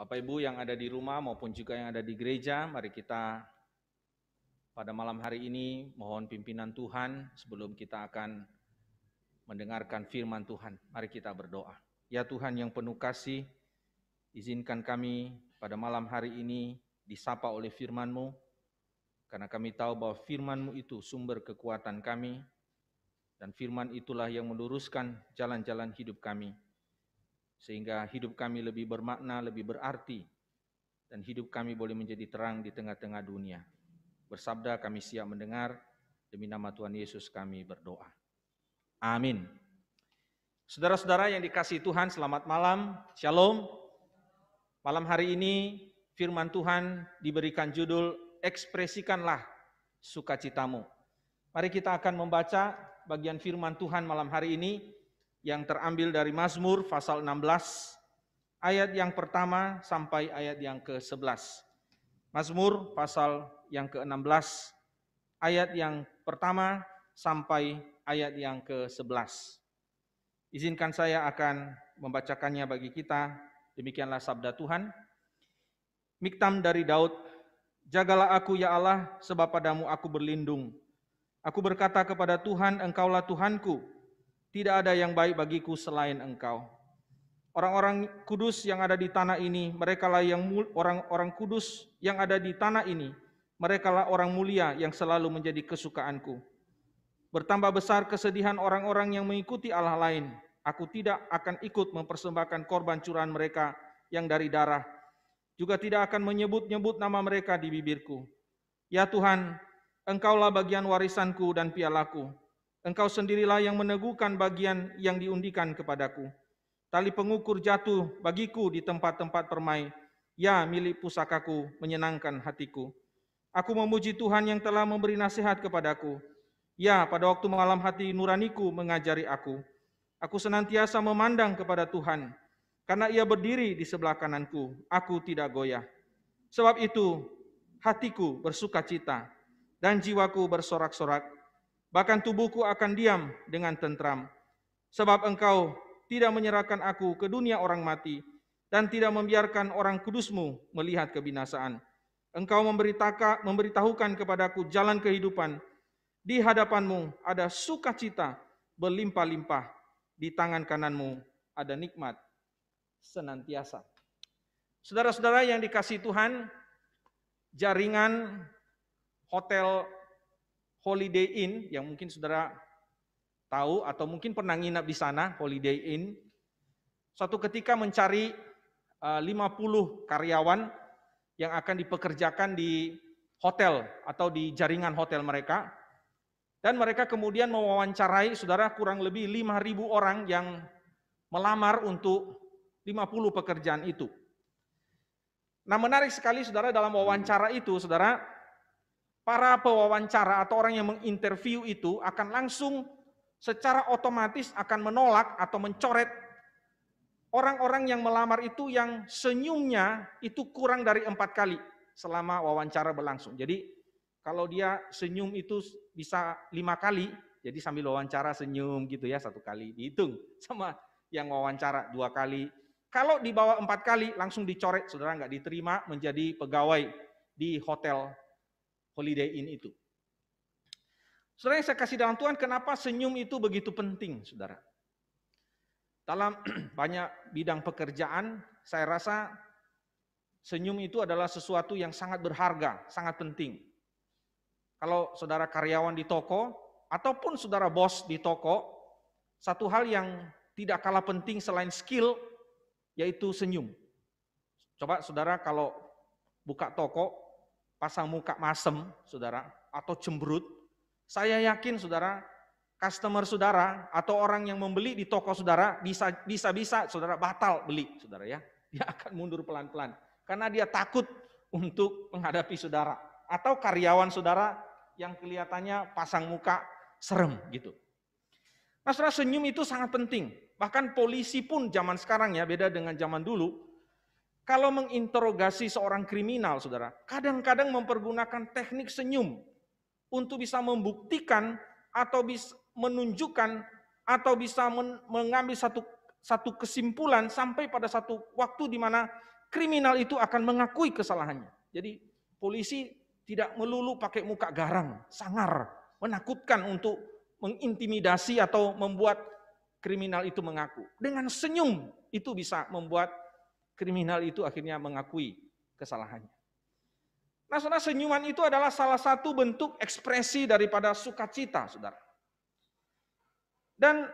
Bapak Ibu yang ada di rumah maupun juga yang ada di gereja, mari kita pada malam hari ini mohon pimpinan Tuhan sebelum kita akan mendengarkan firman Tuhan. Mari kita berdoa. Ya Tuhan yang penuh kasih, izinkan kami pada malam hari ini disapa oleh firman-Mu, karena kami tahu bahwa firman-Mu itu sumber kekuatan kami, dan firman itulah yang meluruskan jalan-jalan hidup kami, sehingga hidup kami lebih bermakna, lebih berarti, dan hidup kami boleh menjadi terang di tengah-tengah dunia. Bersabda kami siap mendengar, demi nama Tuhan Yesus kami berdoa. Amin. Saudara-saudara yang dikasihi Tuhan, selamat malam, Shalom. Malam hari ini firman Tuhan diberikan judul, ekspresikanlah sukacitamu. Mari kita akan membaca bagian firman Tuhan malam hari ini yang terambil dari Mazmur pasal 16, ayat yang pertama sampai ayat yang ke-11. Mazmur pasal yang ke-16, ayat yang pertama sampai ayat yang ke-11. Izinkan saya akan membacakannya bagi kita. Demikianlah sabda Tuhan. Miktam dari Daud, jagalah aku ya Allah, sebab padamu aku berlindung. Aku berkata kepada Tuhan, Engkaulah Tuhanku, tidak ada yang baik bagiku selain Engkau. Orang-orang kudus yang ada di tanah ini, merekalah yang orang-orang kudus yang ada di tanah ini, merekalah orang mulia yang selalu menjadi kesukaanku. Bertambah besar kesedihan orang-orang yang mengikuti Allah lain. Aku tidak akan ikut mempersembahkan korban curahan mereka yang dari darah. Juga tidak akan menyebut-nyebut nama mereka di bibirku. Ya Tuhan, Engkaulah bagian warisanku dan pialaku. Engkau sendirilah yang meneguhkan bagian yang diundikan kepadaku. Tali pengukur jatuh bagiku di tempat-tempat permai. Ya, milik pusakaku menyenangkan hatiku. Aku memuji Tuhan yang telah memberi nasihat kepadaku. Ya, pada waktu malam hati nuraniku mengajari aku. Aku senantiasa memandang kepada Tuhan, karena Ia berdiri di sebelah kananku. Aku tidak goyah. Sebab itu, hatiku bersukacita dan jiwaku bersorak-sorak. Bahkan tubuhku akan diam dengan tentram. Sebab Engkau tidak menyerahkan aku ke dunia orang mati, dan tidak membiarkan orang kudus-Mu melihat kebinasaan. Engkau memberitahukan kepadaku jalan kehidupan. Di hadapan-Mu ada sukacita berlimpah-limpah. Di tangan kanan-Mu ada nikmat senantiasa. Saudara-saudara yang dikasihi Tuhan, jaringan hotel Holiday Inn yang mungkin saudara tahu atau mungkin pernah nginap di sana, Holiday Inn, suatu ketika mencari 50 karyawan yang akan dipekerjakan di hotel atau di jaringan hotel mereka. Dan mereka kemudian mewawancarai saudara kurang lebih 5.000 orang yang melamar untuk 50 pekerjaan itu. Nah, menarik sekali saudara, dalam wawancara itu saudara, para pewawancara atau orang yang menginterview itu akan langsung secara otomatis akan menolak atau mencoret orang-orang yang melamar itu yang senyumnya itu kurang dari 4 kali selama wawancara berlangsung. Jadi kalau dia senyum itu bisa 5 kali, jadi sambil wawancara senyum gitu ya 1 kali, dihitung sama yang wawancara 2 kali. Kalau di bawah 4 kali langsung dicoret, saudara, nggak diterima menjadi pegawai di hotel Holiday Inn itu. Saudara yang saya kasih dalam Tuhan, kenapa senyum itu begitu penting, saudara? Dalam banyak bidang pekerjaan, saya rasa senyum itu adalah sesuatu yang sangat berharga, sangat penting. Kalau saudara karyawan di toko, ataupun saudara bos di toko, satu hal yang tidak kalah penting selain skill, yaitu senyum. Coba saudara kalau buka toko, pasang muka masem, saudara, atau cemberut, saya yakin saudara, customer saudara, atau orang yang membeli di toko saudara, bisa saudara batal beli, saudara ya. Dia akan mundur pelan-pelan, karena dia takut untuk menghadapi saudara. Atau karyawan saudara, yang kelihatannya pasang muka serem gitu. Nah, saudara, senyum itu sangat penting. Bahkan polisi pun zaman sekarang ya, beda dengan zaman dulu. Kalau menginterogasi seorang kriminal, saudara, kadang-kadang mempergunakan teknik senyum untuk bisa membuktikan atau bisa menunjukkan atau bisa mengambil satu kesimpulan sampai pada satu waktu di mana kriminal itu akan mengakui kesalahannya. Jadi polisi tidak melulu pakai muka garang, sangar, menakutkan untuk mengintimidasi atau membuat kriminal itu mengaku. Dengan senyum itu bisa membuat kriminal itu akhirnya mengakui kesalahannya. Nah, saudara, senyuman itu adalah salah satu bentuk ekspresi daripada sukacita, saudara. Dan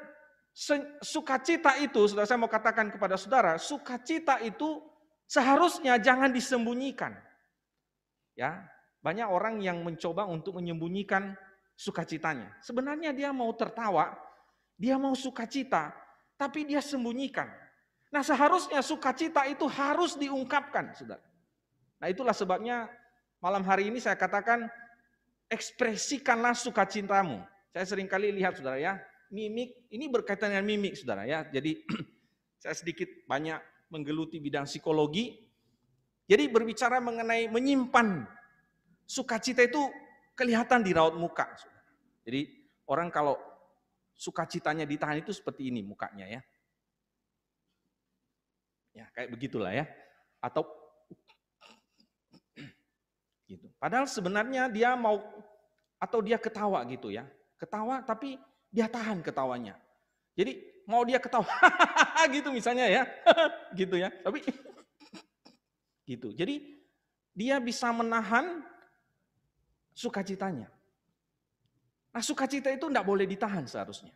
sukacita itu, saudara, saya mau katakan kepada saudara, sukacita itu seharusnya jangan disembunyikan. Ya, banyak orang yang mencoba untuk menyembunyikan sukacitanya. Sebenarnya dia mau tertawa, dia mau sukacita, tapi dia sembunyikan. Nah, seharusnya sukacita itu harus diungkapkan, saudara. Nah, itulah sebabnya malam hari ini saya katakan, ekspresikanlah sukacitamu. Saya sering kali lihat, saudara, ya, mimik, ini berkaitan dengan mimik, saudara, ya. Jadi saya sedikit banyak menggeluti bidang psikologi. Jadi berbicara mengenai menyimpan sukacita itu kelihatan di raut muka, saudara. Jadi orang kalau sukacitanya ditahan itu seperti ini mukanya, ya. Ya, kayak begitulah, ya. Atau gitu. Padahal sebenarnya dia mau atau dia ketawa gitu, ya. Ketawa tapi dia tahan ketawanya. Jadi mau dia ketawa gitu misalnya, ya. Gitu, ya. Tapi gitu. Jadi dia bisa menahan sukacitanya. Nah, sukacita itu tidak boleh ditahan seharusnya.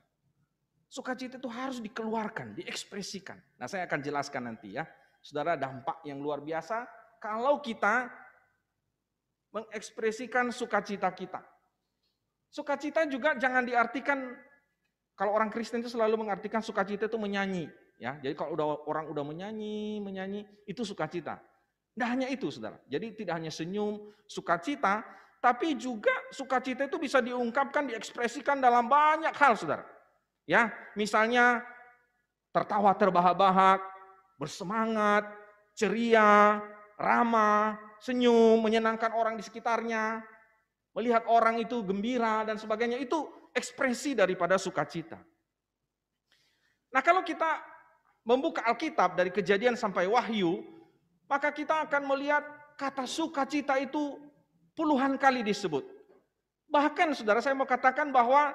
Sukacita itu harus dikeluarkan, diekspresikan. Nah, saya akan jelaskan nanti, ya. Saudara, dampak yang luar biasa kalau kita mengekspresikan sukacita kita. Sukacita juga jangan diartikan, kalau orang Kristen itu selalu mengartikan sukacita itu menyanyi, ya. Jadi kalau orang udah menyanyi itu sukacita. Tidak hanya itu, saudara. Jadi tidak hanya senyum, sukacita, tapi juga sukacita itu bisa diungkapkan, diekspresikan dalam banyak hal, saudara. Ya, misalnya tertawa terbahak-bahak, bersemangat, ceria, ramah, senyum, menyenangkan orang di sekitarnya, melihat orang itu gembira dan sebagainya, itu ekspresi daripada sukacita. Nah, kalau kita membuka Alkitab dari Kejadian sampai Wahyu, maka kita akan melihat kata sukacita itu puluhan kali disebut. Bahkan, saudara, saya mau katakan bahwa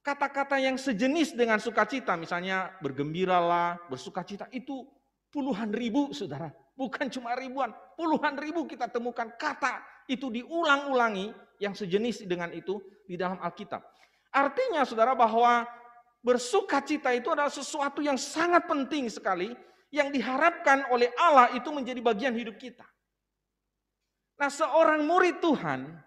kata-kata yang sejenis dengan sukacita, misalnya bergembiralah, bersukacita, itu puluhan ribu, saudara. Bukan cuma ribuan, puluhan ribu kita temukan kata itu diulang-ulangi yang sejenis dengan itu di dalam Alkitab. Artinya, saudara, bahwa bersukacita itu adalah sesuatu yang sangat penting sekali, yang diharapkan oleh Allah itu menjadi bagian hidup kita. Nah, seorang murid Tuhan,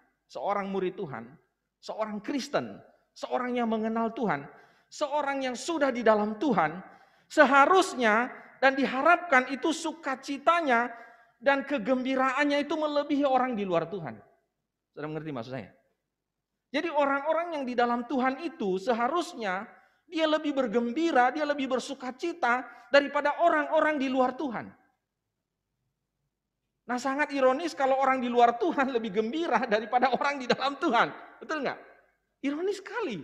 seorang Kristen, seorang yang mengenal Tuhan, seorang yang sudah di dalam Tuhan, seharusnya dan diharapkan itu sukacitanya dan kegembiraannya itu melebihi orang di luar Tuhan. Sudah mengerti maksud saya? Jadi orang-orang yang di dalam Tuhan itu seharusnya dia lebih bergembira, dia lebih bersukacita daripada orang-orang di luar Tuhan. Nah, sangat ironis kalau orang di luar Tuhan lebih gembira daripada orang di dalam Tuhan. Betul nggak? Ironis sekali.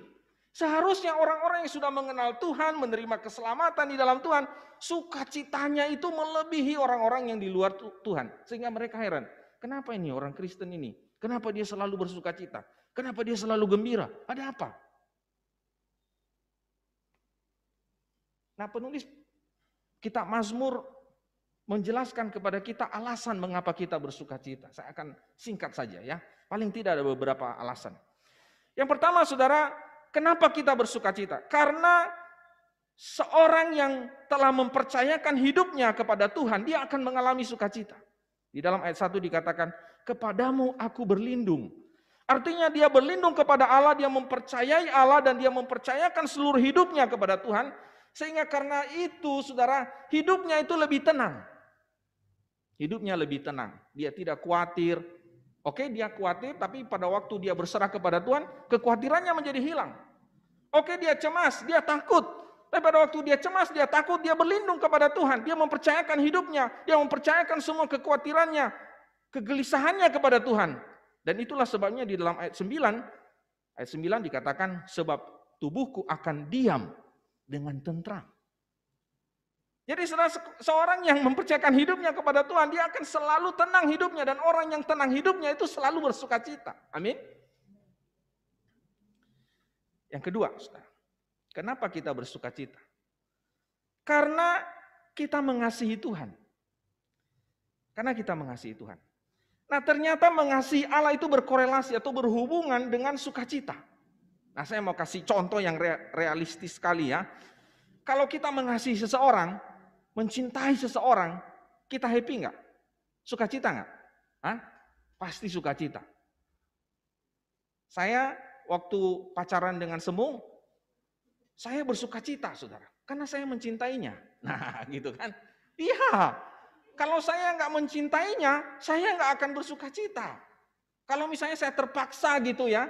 Seharusnya orang-orang yang sudah mengenal Tuhan, menerima keselamatan di dalam Tuhan, sukacitanya itu melebihi orang-orang yang di luar Tuhan. Sehingga mereka heran, kenapa ini orang Kristen ini? Kenapa dia selalu bersukacita? Kenapa dia selalu gembira? Ada apa? Nah, penulis kitab Mazmur menjelaskan kepada kita alasan mengapa kita bersukacita. Saya akan singkat saja, ya. Paling tidak ada beberapa alasan. Yang pertama, saudara, kenapa kita bersukacita? Karena seorang yang telah mempercayakan hidupnya kepada Tuhan, dia akan mengalami sukacita. Di dalam ayat 1 dikatakan, kepadamu aku berlindung. Artinya dia berlindung kepada Allah, dia mempercayai Allah, dan dia mempercayakan seluruh hidupnya kepada Tuhan. Sehingga karena itu, saudara, hidupnya itu lebih tenang. Hidupnya lebih tenang. Dia tidak khawatir. Oke, dia khawatir, tapi pada waktu dia berserah kepada Tuhan, kekhawatirannya menjadi hilang. Oke, dia cemas, dia takut. Tapi pada waktu dia cemas, dia takut, dia berlindung kepada Tuhan. Dia mempercayakan hidupnya, dia mempercayakan semua kekhawatirannya, kegelisahannya kepada Tuhan. Dan itulah sebabnya di dalam ayat 9 dikatakan, sebab tubuhku akan diam dengan tentram. Jadi seorang yang mempercayakan hidupnya kepada Tuhan, dia akan selalu tenang hidupnya. Dan orang yang tenang hidupnya itu selalu bersuka cita. Amin. Yang kedua, saudara, kenapa kita bersuka cita? Karena kita mengasihi Tuhan. Karena kita mengasihi Tuhan. Nah, ternyata mengasihi Allah itu berkorelasi atau berhubungan dengan sukacita. Nah, saya mau kasih contoh yang realistis sekali ya. Kalau kita mengasihi seseorang, mencintai seseorang, kita happy nggak? Sukacita nggak? Hah? Pasti sukacita. Saya waktu pacaran dengan Semu, saya bersukacita, saudara, karena saya mencintainya. Nah, gitu kan? Iya. Kalau saya nggak mencintainya, saya nggak akan bersukacita. Kalau misalnya saya terpaksa gitu ya,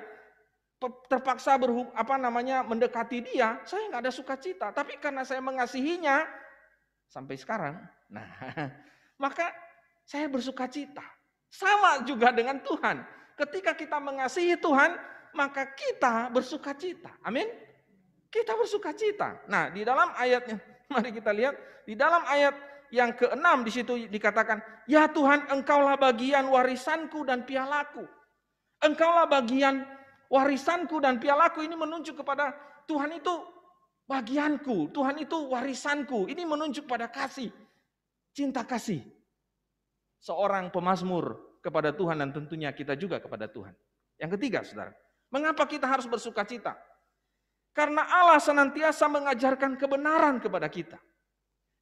terpaksa mendekati dia, saya nggak ada sukacita. Tapi karena saya mengasihinya sampai sekarang, nah maka saya bersukacita. Sama juga dengan Tuhan. Ketika kita mengasihi Tuhan, maka kita bersukacita. Amin. Kita bersukacita. Nah, di dalam ayatnya, mari kita lihat di dalam ayat yang ke-6 di situ dikatakan, "Ya Tuhan, Engkaulah bagian warisanku dan pialaku." Engkaulah bagian warisanku dan pialaku, ini menunjuk kepada Tuhan itu bagianku, Tuhan itu warisanku. Ini menunjuk pada kasih, cinta kasih seorang pemazmur kepada Tuhan dan tentunya kita juga kepada Tuhan. Yang ketiga, saudara, mengapa kita harus bersuka cita? Karena Allah senantiasa mengajarkan kebenaran kepada kita.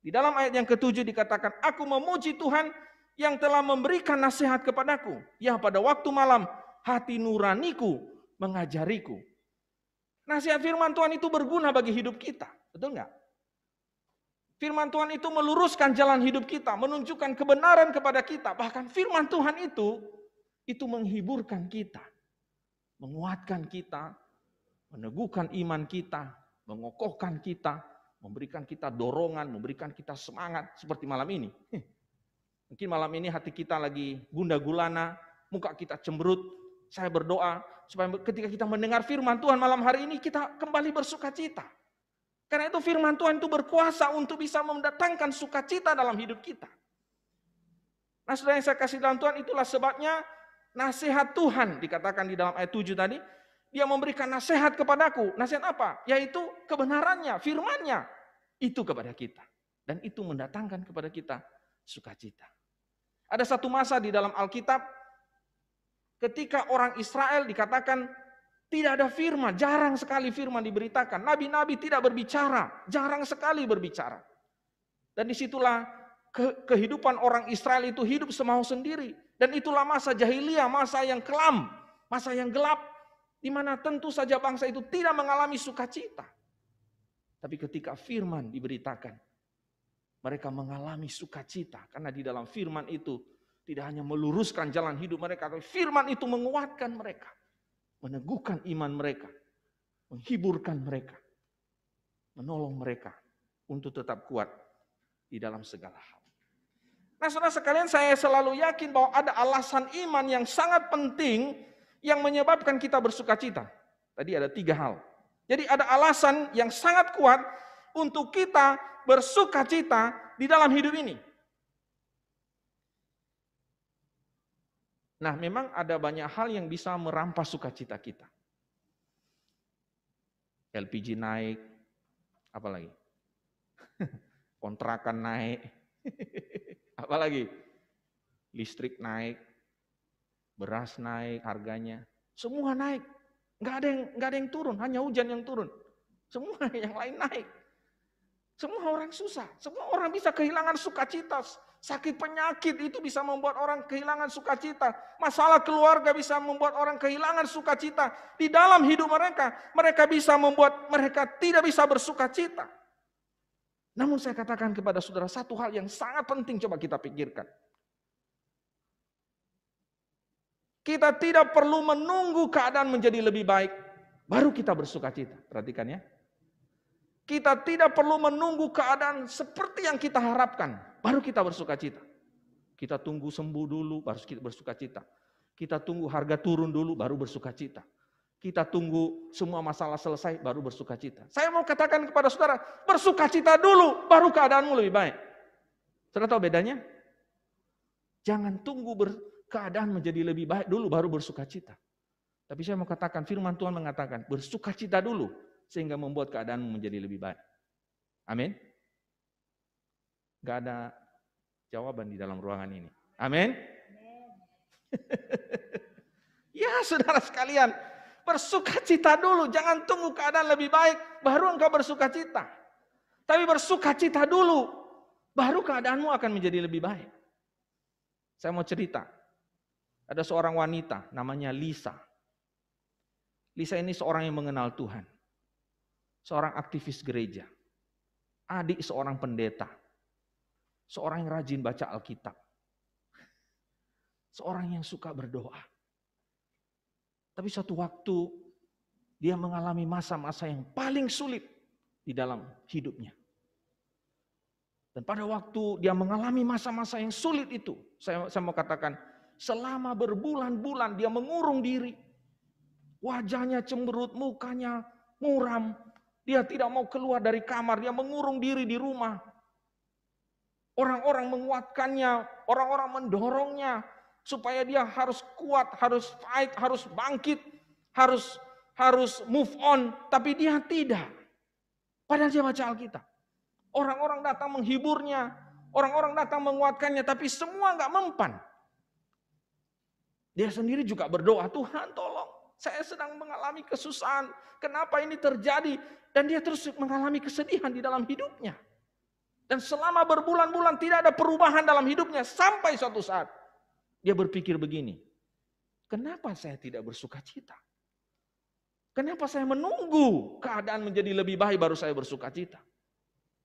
Di dalam ayat yang ke-7 dikatakan, "Aku memuji Tuhan yang telah memberikan nasihat kepadaku. Ya, pada waktu malam hati nuraniku mengajariku." Nasihat firman Tuhan itu berguna bagi hidup kita. Betul nggak? Firman Tuhan itu meluruskan jalan hidup kita, menunjukkan kebenaran kepada kita. Bahkan firman Tuhan itu menghiburkan kita, menguatkan kita, meneguhkan iman kita, mengokohkan kita, memberikan kita dorongan, memberikan kita semangat seperti malam ini. Mungkin malam ini hati kita lagi gundah gulana, muka kita cemberut. Saya berdoa supaya ketika kita mendengar firman Tuhan malam hari ini, kita kembali bersukacita. Karena itu firman Tuhan itu berkuasa untuk bisa mendatangkan sukacita dalam hidup kita. Nah, saudara yang saya kasih dalam Tuhan, itulah sebabnya nasihat Tuhan dikatakan di dalam ayat 7 tadi. Dia memberikan nasihat kepadaku. Nasihat apa? Yaitu kebenarannya, firman-Nya. Itu kepada kita. Dan itu mendatangkan kepada kita sukacita. Ada satu masa di dalam Alkitab, ketika orang Israel dikatakan tidak ada firman, jarang sekali firman diberitakan. Nabi-nabi tidak berbicara, jarang sekali berbicara. Dan disitulah kehidupan orang Israel itu hidup semau sendiri. Dan itulah masa jahiliyah, masa yang kelam, masa yang gelap, di mana tentu saja bangsa itu tidak mengalami sukacita. Tapi ketika firman diberitakan, mereka mengalami sukacita. Karena di dalam firman itu tidak hanya meluruskan jalan hidup mereka, tapi firman itu menguatkan mereka, meneguhkan iman mereka, menghiburkan mereka, menolong mereka untuk tetap kuat di dalam segala hal. Nah, saudara sekalian, saya selalu yakin bahwa ada alasan iman yang sangat penting yang menyebabkan kita bersukacita. Tadi ada 3 hal. Jadi ada alasan yang sangat kuat untuk kita bersukacita di dalam hidup ini. Nah, memang ada banyak hal yang bisa merampas sukacita kita. LPG naik, apalagi? Kontrakan naik, apalagi? Listrik naik, beras naik harganya, semua naik. Nggak ada yang turun, hanya hujan yang turun. Semua yang lain naik. Semua orang susah, semua orang bisa kehilangan sukacita. Sakit penyakit itu bisa membuat orang kehilangan sukacita. Masalah keluarga bisa membuat orang kehilangan sukacita. Di dalam hidup mereka bisa membuat mereka tidak bisa bersukacita. Namun saya katakan kepada saudara, satu hal yang sangat penting coba kita pikirkan. Kita tidak perlu menunggu keadaan menjadi lebih baik, baru kita bersukacita. Perhatikan ya. Kita tidak perlu menunggu keadaan seperti yang kita harapkan, baru kita bersukacita. Kita tunggu sembuh dulu, baru kita bersukacita. Kita tunggu harga turun dulu, baru bersukacita. Kita tunggu semua masalah selesai baru bersukacita. Saya mau katakan kepada saudara, bersukacita dulu baru keadaanmu lebih baik. Saudara tahu bedanya? Jangan tunggu keadaan menjadi lebih baik dulu baru bersukacita. Tapi saya mau katakan, firman Tuhan mengatakan, bersukacita dulu sehingga membuat keadaanmu menjadi lebih baik. Amin. Gak ada jawaban di dalam ruangan ini. Amin. Ya saudara sekalian, bersukacita dulu, jangan tunggu keadaan lebih baik, baru engkau bersukacita. Tapi bersukacita dulu, baru keadaanmu akan menjadi lebih baik. Saya mau cerita, ada seorang wanita namanya Lisa. Lisa ini seorang yang mengenal Tuhan. Seorang aktivis gereja. Adik seorang pendeta. Seorang yang rajin baca Alkitab. Seorang yang suka berdoa. Tapi suatu waktu dia mengalami masa-masa yang paling sulit di dalam hidupnya. Dan pada waktu dia mengalami masa-masa yang sulit itu, saya mau katakan, selama berbulan-bulan dia mengurung diri. Wajahnya cemberut, mukanya muram. Dia tidak mau keluar dari kamar, dia mengurung diri di rumah. Orang-orang menguatkannya, orang-orang mendorongnya supaya dia harus kuat, harus fight, harus bangkit, harus move on, tapi dia tidak. Padahal dia baca Alkitab. Orang-orang datang menghiburnya, orang-orang datang menguatkannya, tapi semua enggak mempan. Dia sendiri juga berdoa, Tuhan tolong, saya sedang mengalami kesusahan, kenapa ini terjadi? Dan dia terus mengalami kesedihan di dalam hidupnya. Dan selama berbulan-bulan tidak ada perubahan dalam hidupnya, sampai suatu saat dia berpikir begini, kenapa saya tidak bersukacita? Kenapa saya menunggu keadaan menjadi lebih baik baru saya bersukacita?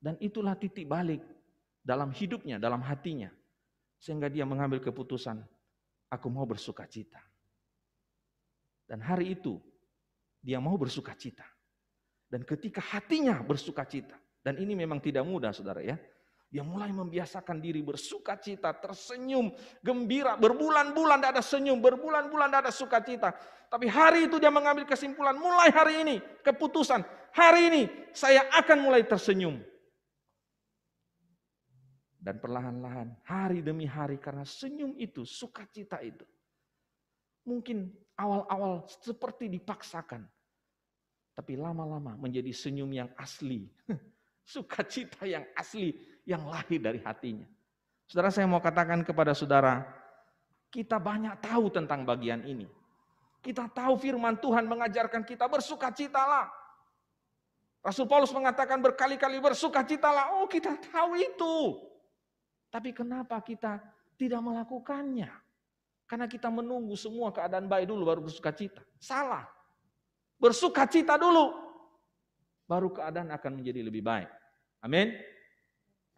Dan itulah titik balik dalam hidupnya, dalam hatinya. Sehingga dia mengambil keputusan, aku mau bersukacita. Dan hari itu, dia mau bersukacita. Dan ketika hatinya bersukacita, dan ini memang tidak mudah saudara ya, dia mulai membiasakan diri bersukacita, tersenyum, gembira, berbulan-bulan tidak ada senyum, berbulan-bulan tidak ada sukacita. Tapi hari itu dia mengambil kesimpulan, mulai hari ini, keputusan, hari ini saya akan mulai tersenyum. Dan perlahan-lahan, hari demi hari, karena senyum itu, sukacita itu, mungkin awal-awal seperti dipaksakan, tapi lama-lama menjadi senyum yang asli, sukacita yang asli, yang lahir dari hatinya. Saudara, saya mau katakan kepada saudara, kita banyak tahu tentang bagian ini. Kita tahu firman Tuhan mengajarkan kita bersukacitalah. Rasul Paulus mengatakan berkali-kali bersukacitalah. Oh, kita tahu itu. Tapi kenapa kita tidak melakukannya? Karena kita menunggu semua keadaan baik dulu baru bersukacita. Salah. Bersukacita dulu, baru keadaan akan menjadi lebih baik. Amin.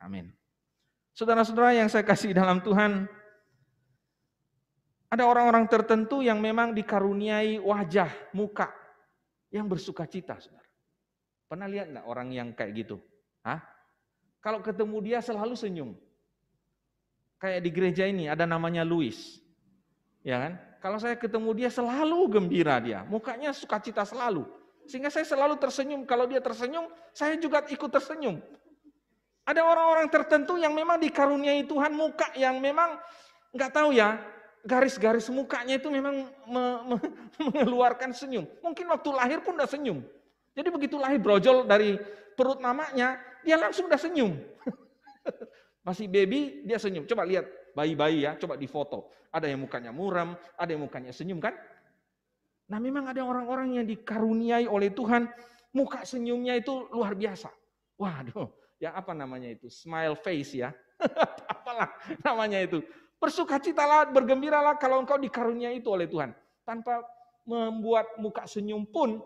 Amin. Saudara-saudara yang saya kasih dalam Tuhan, ada orang-orang tertentu yang memang dikaruniai wajah, muka yang bersukacita, saudara. Pernah lihat enggak orang yang kayak gitu? Hah? Kalau ketemu dia selalu senyum. Kayak di gereja ini ada namanya Louis. Ya kan? Kalau saya ketemu dia selalu gembira dia, mukanya sukacita selalu. Sehingga saya selalu tersenyum, kalau dia tersenyum, saya juga ikut tersenyum. Ada orang-orang tertentu yang memang dikaruniai Tuhan muka yang memang nggak tahu ya, garis-garis mukanya itu memang mengeluarkan senyum. Mungkin waktu lahir pun udah senyum. Jadi begitu lahir brojol dari perut mamanya, dia langsung udah senyum. Masih baby, dia senyum. Coba lihat bayi-bayi ya, coba difoto. Ada yang mukanya muram, ada yang mukanya senyum kan? Nah memang ada orang-orang yang dikaruniai oleh Tuhan, muka senyumnya itu luar biasa. Waduh, ya apa namanya itu? Smile face ya. Apalah namanya itu. Bersukacitalah, bergembiralah kalau engkau dikaruniai itu oleh Tuhan. Tanpa membuat muka senyum pun,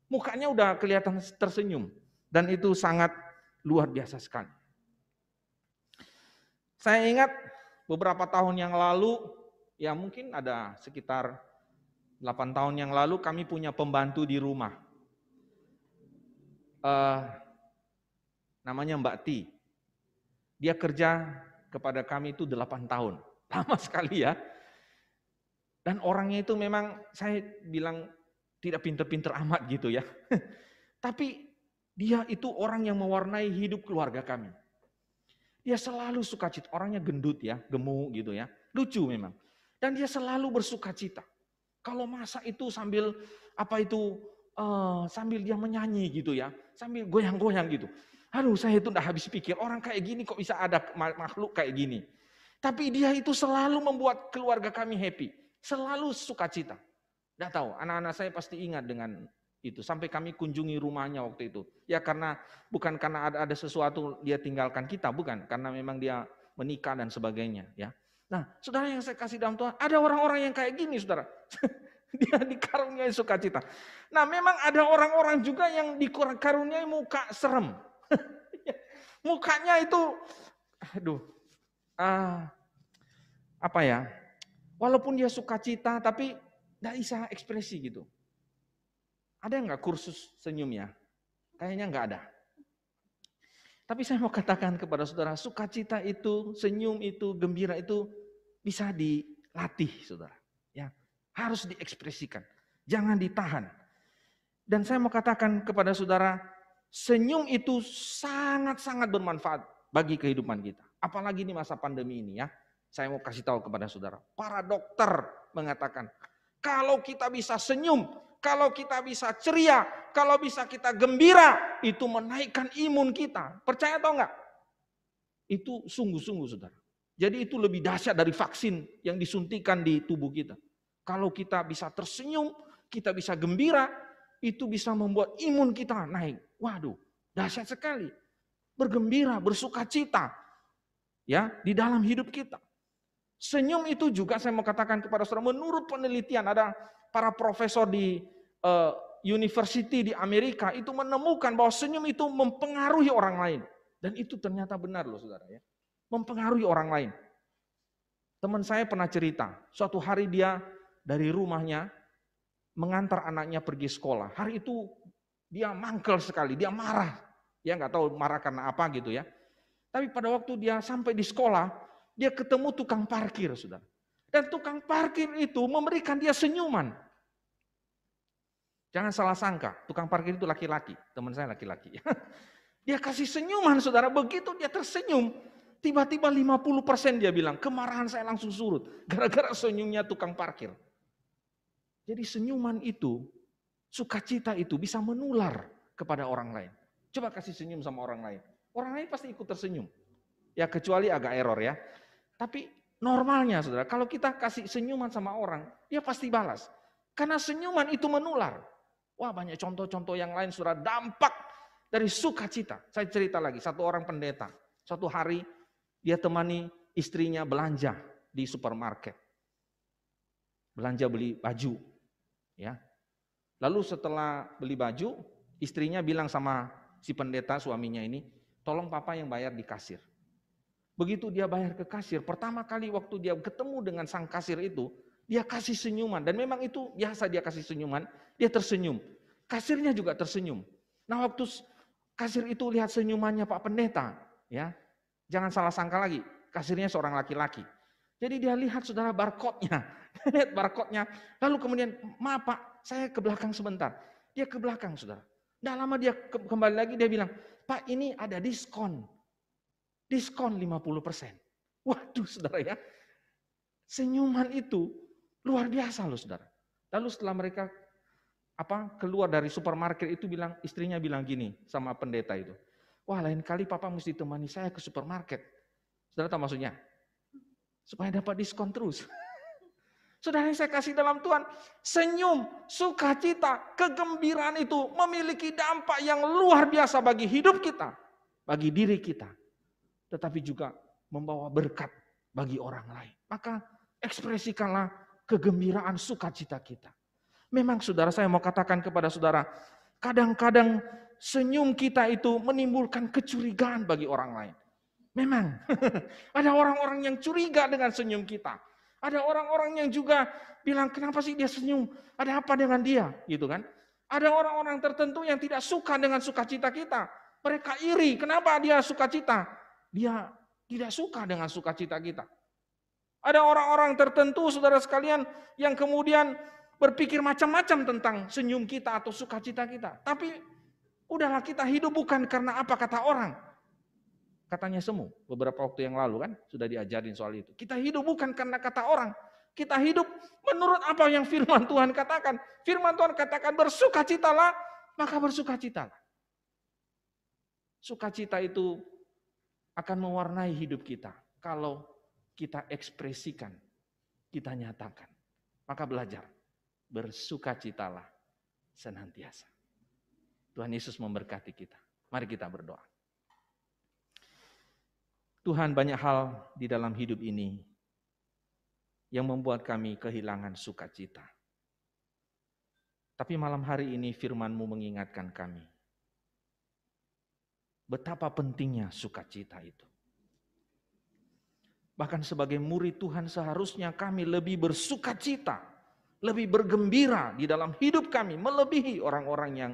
mukanya udah kelihatan tersenyum. Dan itu sangat luar biasa sekali. Saya ingat beberapa tahun yang lalu, ya mungkin ada sekitar 8 tahun yang lalu kami punya pembantu di rumah. Namanya Mbak Ti. Dia kerja kepada kami itu 8 tahun. Lama sekali ya. Dan orangnya itu memang saya bilang tidak pinter-pinter amat gitu ya. Tapi dia itu orang yang mewarnai hidup keluarga kami. Dia selalu sukacita, orangnya gendut ya, gemuk gitu ya. Lucu memang. Dan dia selalu bersukacita. Kalau masak itu sambil sambil dia menyanyi gitu ya, sambil goyang-goyang gitu. Aduh, saya itu enggak habis pikir, orang kayak gini kok bisa ada makhluk kayak gini. Tapi dia itu selalu membuat keluarga kami happy, selalu sukacita. Enggak tahu, anak-anak saya pasti ingat dengan itu. Sampai kami kunjungi rumahnya waktu itu. Ya bukan karena ada sesuatu dia tinggalkan kita, bukan. Karena memang dia menikah dan sebagainya. Ya. Nah, saudara yang saya kasih dalam Tuhan, ada orang-orang yang kayak gini, saudara. Dia dikaruniai sukacita. Nah, memang ada orang-orang juga yang dikaruniai muka serem. Mukanya itu, walaupun dia sukacita, tapi tidak bisa ekspresi gitu. Ada nggak kursus senyumnya? Kayaknya nggak ada. Tapi saya mau katakan kepada saudara, sukacita itu, senyum itu, gembira itu bisa dilatih, saudara. Ya, harus diekspresikan, jangan ditahan. Dan saya mau katakan kepada saudara, senyum itu sangat-sangat bermanfaat bagi kehidupan kita. Apalagi di masa pandemi ini ya. Saya mau kasih tahu kepada saudara, para dokter mengatakan, kalau kita bisa senyum, kalau kita bisa ceria, kalau bisa kita gembira, itu menaikkan imun kita. Percaya atau enggak? Itu sungguh-sungguh saudara. Jadi itu lebih dahsyat dari vaksin yang disuntikan di tubuh kita. Kalau kita bisa tersenyum, kita bisa gembira, itu bisa membuat imun kita naik. Waduh, dahsyat sekali. Bergembira, bersukacita ya di dalam hidup kita. Senyum itu juga saya mau katakan kepada saudara, menurut penelitian ada para profesor di university di Amerika itu menemukan bahwa senyum itu mempengaruhi orang lain. Dan itu ternyata benar loh saudara ya. Mempengaruhi orang lain. Teman saya pernah cerita, suatu hari dia dari rumahnya mengantar anaknya pergi sekolah. Hari itu dia mangkel sekali, dia marah. Dia nggak tahu marah karena apa gitu ya. Tapi pada waktu dia sampai di sekolah, dia ketemu tukang parkir, saudara. Dan tukang parkir itu memberikan dia senyuman. Jangan salah sangka, tukang parkir itu laki-laki. Teman saya laki-laki. Dia kasih senyuman, saudara. Begitu dia tersenyum, tiba-tiba 50% dia bilang, kemarahan saya langsung surut. Gara-gara senyumnya tukang parkir. Jadi senyuman itu, sukacita itu bisa menular kepada orang lain. Coba kasih senyum sama orang lain. Orang lain pasti ikut tersenyum. Ya kecuali agak error ya. Tapi normalnya saudara, kalau kita kasih senyuman sama orang, dia pasti balas. Karena senyuman itu menular. Wah banyak contoh-contoh yang lain saudara, dampak dari sukacita. Saya cerita lagi, satu orang pendeta. Suatu hari dia temani istrinya belanja di supermarket. Belanja beli baju. Ya. Lalu setelah beli baju, istrinya bilang sama si pendeta suaminya ini, tolong papa yang bayar di kasir. Begitu dia bayar ke kasir, pertama kali waktu dia ketemu dengan sang kasir itu, dia kasih senyuman. Dan memang itu biasa dia kasih senyuman, dia tersenyum. Kasirnya juga tersenyum. Nah waktu kasir itu lihat senyumannya Pak Pendeta, ya jangan salah sangka lagi, kasirnya seorang laki-laki. Jadi dia lihat saudara barcode-nya, lihat barcode-nya. Lalu kemudian, maaf Pak, saya ke belakang sebentar. Dia ke belakang saudara. Nggak lama dia kembali lagi, dia bilang, Pak ini ada diskon. Diskon 50%. Waduh saudara ya. Senyuman itu luar biasa loh saudara. Lalu setelah mereka keluar dari supermarket itu istrinya bilang gini sama pendeta itu. Wah lain kali papa mesti temani saya ke supermarket. Saudara tahu maksudnya? Supaya dapat diskon terus. Saudara yang saya kasih dalam Tuhan, senyum, sukacita, kegembiraan itu memiliki dampak yang luar biasa bagi hidup kita, bagi diri kita. Tetapi juga membawa berkat bagi orang lain. Maka ekspresikanlah kegembiraan sukacita kita. Memang saudara, saya mau katakan kepada saudara, kadang-kadang senyum kita itu menimbulkan kecurigaan bagi orang lain. Memang ada orang-orang yang curiga dengan senyum kita. Ada orang-orang yang juga bilang, kenapa sih dia senyum? Ada apa dengan dia? Gitu kan? Ada orang-orang tertentu yang tidak suka dengan sukacita kita. Mereka iri, kenapa dia sukacita? Dia tidak suka dengan sukacita kita. Ada orang-orang tertentu saudara sekalian yang kemudian berpikir macam-macam tentang senyum kita atau sukacita kita. Tapi udahlah, kita hidup bukan karena apa kata orang. Katanya Semu beberapa waktu yang lalu kan sudah diajarin soal itu. Kita hidup bukan karena kata orang. Kita hidup menurut apa yang firman Tuhan katakan. Firman Tuhan katakan bersukacitalah, maka bersukacitalah. Sukacita itu akan mewarnai hidup kita kalau kita ekspresikan, kita nyatakan. Maka belajar, bersukacitalah senantiasa. Tuhan Yesus memberkati kita. Mari kita berdoa. Tuhan, banyak hal di dalam hidup ini yang membuat kami kehilangan sukacita. Tapi malam hari ini firman-Mu mengingatkan kami betapa pentingnya sukacita itu. Bahkan sebagai murid Tuhan seharusnya kami lebih bersukacita, lebih bergembira di dalam hidup kami, melebihi orang-orang yang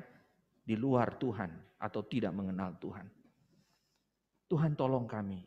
di luar Tuhan atau tidak mengenal Tuhan. Tuhan tolong kami